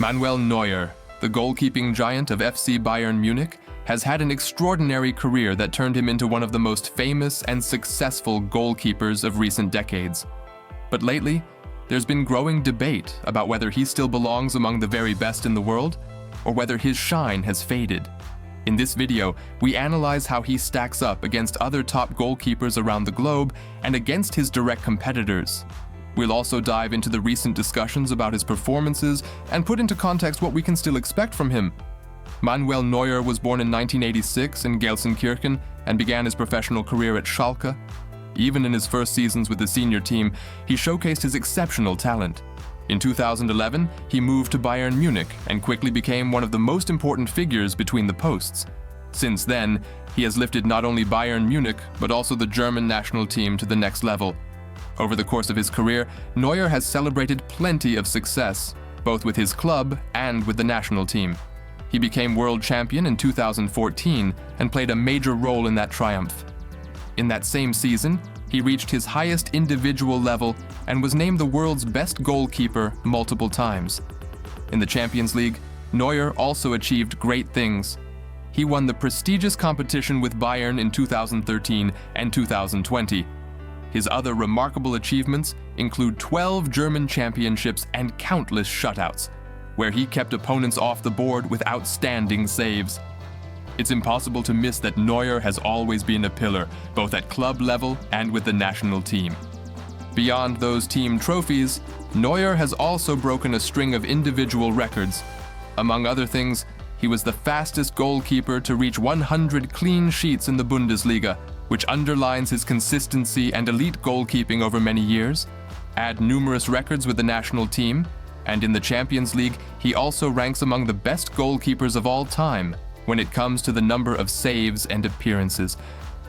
Manuel Neuer, the goalkeeping giant of FC Bayern Munich, has had an extraordinary career that turned him into one of the most famous and successful goalkeepers of recent decades. But lately, there's been growing debate about whether he still belongs among the very best in the world, or whether his shine has faded. In this video, we analyze how he stacks up against other top goalkeepers around the globe and against his direct competitors. We'll also dive into the recent discussions about his performances and put into context what we can still expect from him. Manuel Neuer was born in 1986 in Gelsenkirchen and began his professional career at Schalke. Even in his first seasons with the senior team, he showcased his exceptional talent. In 2011, he moved to Bayern Munich and quickly became one of the most important figures between the posts. Since then, he has lifted not only Bayern Munich, but also the German national team to the next level. Over the course of his career, Neuer has celebrated plenty of success, both with his club and with the national team. He became world champion in 2014 and played a major role in that triumph. In that same season, he reached his highest individual level and was named the world's best goalkeeper multiple times. In the Champions League, Neuer also achieved great things. He won the prestigious competition with Bayern in 2013 and 2020. His other remarkable achievements include 12 German championships and countless shutouts, where he kept opponents off the board with outstanding saves. It's impossible to miss that Neuer has always been a pillar, both at club level and with the national team. Beyond those team trophies, Neuer has also broken a string of individual records. Among other things, he was the fastest goalkeeper to reach 100 clean sheets in the Bundesliga, which underlines his consistency and elite goalkeeping over many years, add numerous records with the national team, and in the Champions League, he also ranks among the best goalkeepers of all time when it comes to the number of saves and appearances.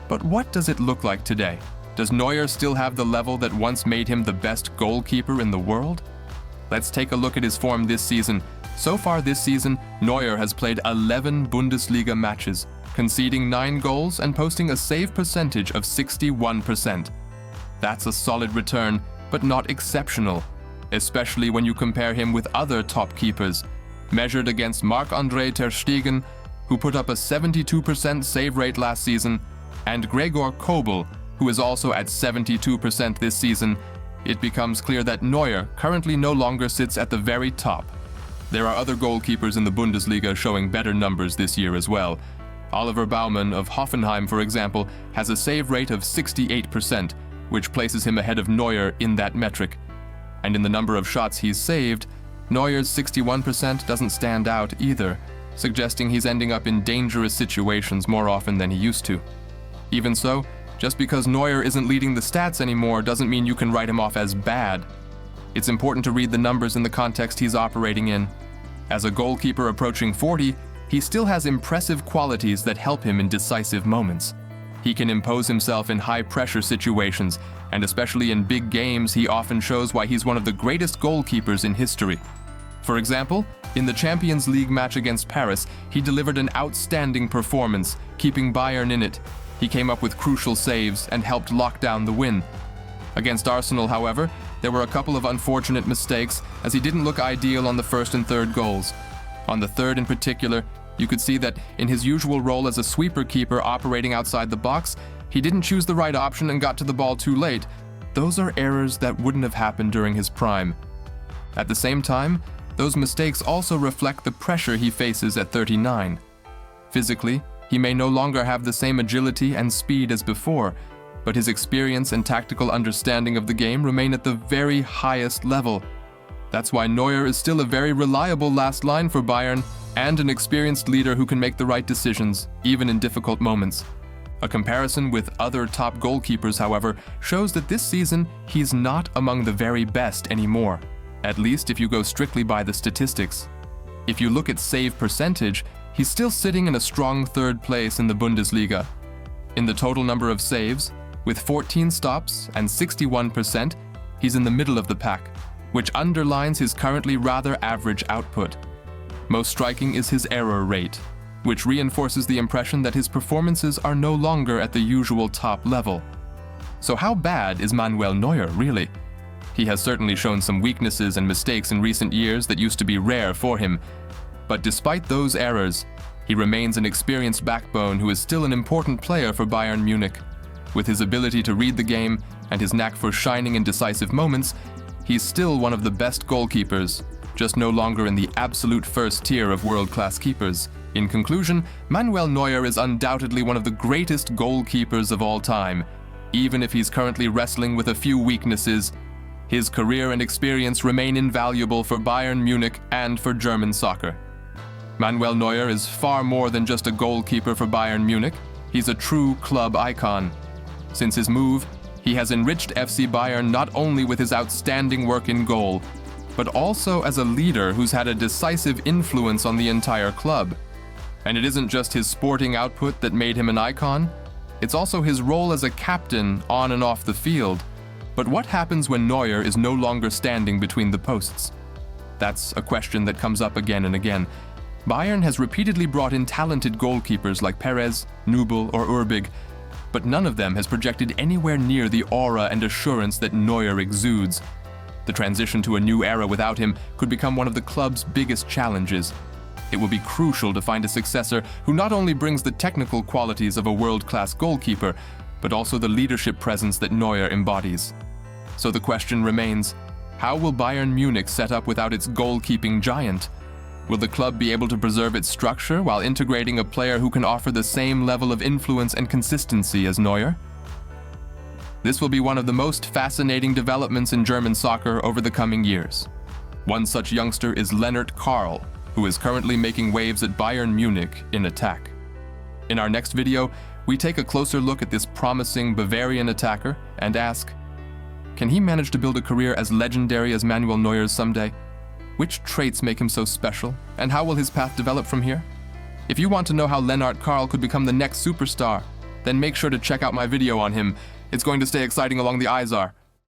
But what does it look like today? Does Neuer still have the level that once made him the best goalkeeper in the world? Let's take a look at his form this season. So far this season, Neuer has played 11 Bundesliga matches, conceding 9 goals and posting a save percentage of 61%. That's a solid return, but not exceptional, especially when you compare him with other top keepers, measured against Marc-André ter Stegen, who put up a 72% save rate last season, and Gregor Kobel, who is also at 72% this season. It becomes clear that Neuer currently no longer sits at the very top. There are other goalkeepers in the Bundesliga showing better numbers this year as well. Oliver Baumann of Hoffenheim, for example, has a save rate of 68%, which places him ahead of Neuer in that metric. And in the number of shots he's saved, Neuer's 61% doesn't stand out either, suggesting he's ending up in dangerous situations more often than he used to. Even so, just because Neuer isn't leading the stats anymore doesn't mean you can write him off as bad. It's important to read the numbers in the context he's operating in. As a goalkeeper approaching 40, he still has impressive qualities that help him in decisive moments. He can impose himself in high-pressure situations, and especially in big games, he often shows why he's one of the greatest goalkeepers in history. For example, in the Champions League match against Paris, he delivered an outstanding performance, keeping Bayern in it. He came up with crucial saves and helped lock down the win. Against Arsenal, however, there were a couple of unfortunate mistakes, as he didn't look ideal on the first and third goals. On the third in particular, you could see that in his usual role as a sweeper keeper operating outside the box, he didn't choose the right option and got to the ball too late. Those are errors that wouldn't have happened during his prime. At the same time, those mistakes also reflect the pressure he faces at 39. Physically, he may no longer have the same agility and speed as before, but his experience and tactical understanding of the game remain at the very highest level. That's why Neuer is still a very reliable last line for Bayern and an experienced leader who can make the right decisions, even in difficult moments. A comparison with other top goalkeepers, however, shows that this season he's not among the very best anymore, at least if you go strictly by the statistics. If you look at save percentage, he's still sitting in a strong third place in the Bundesliga. In the total number of saves, with 14 stops and 61%, he's in the middle of the pack, which underlines his currently rather average output. Most striking is his error rate, which reinforces the impression that his performances are no longer at the usual top level. So how bad is Manuel Neuer, really? He has certainly shown some weaknesses and mistakes in recent years that used to be rare for him. But despite those errors, he remains an experienced backbone who is still an important player for Bayern Munich. With his ability to read the game and his knack for shining in decisive moments, he's still one of the best goalkeepers, just no longer in the absolute first tier of world-class keepers. In conclusion, Manuel Neuer is undoubtedly one of the greatest goalkeepers of all time. Even if he's currently wrestling with a few weaknesses, his career and experience remain invaluable for Bayern Munich and for German soccer. Manuel Neuer is far more than just a goalkeeper for Bayern Munich. He's a true club icon. Since his move, he has enriched FC Bayern not only with his outstanding work in goal, but also as a leader who's had a decisive influence on the entire club. And it isn't just his sporting output that made him an icon, it's also his role as a captain on and off the field. But what happens when Neuer is no longer standing between the posts? That's a question that comes up again and again. Bayern has repeatedly brought in talented goalkeepers like Perez, Nubel, or Urbig, but none of them has projected anywhere near the aura and assurance that Neuer exudes. The transition to a new era without him could become one of the club's biggest challenges. It will be crucial to find a successor who not only brings the technical qualities of a world-class goalkeeper, but also the leadership presence that Neuer embodies. So the question remains, how will Bayern Munich set up without its goalkeeping giant? Will the club be able to preserve its structure while integrating a player who can offer the same level of influence and consistency as Neuer? This will be one of the most fascinating developments in German soccer over the coming years. One such youngster is Lennart Karl, who is currently making waves at Bayern Munich in attack. In our next video, we take a closer look at this promising Bavarian attacker and ask, can he manage to build a career as legendary as Manuel Neuer's someday? Which traits make him so special, and how will his path develop from here? If you want to know how Lennart Karl could become the next superstar, then make sure to check out my video on him. It's going to stay exciting along the Isar.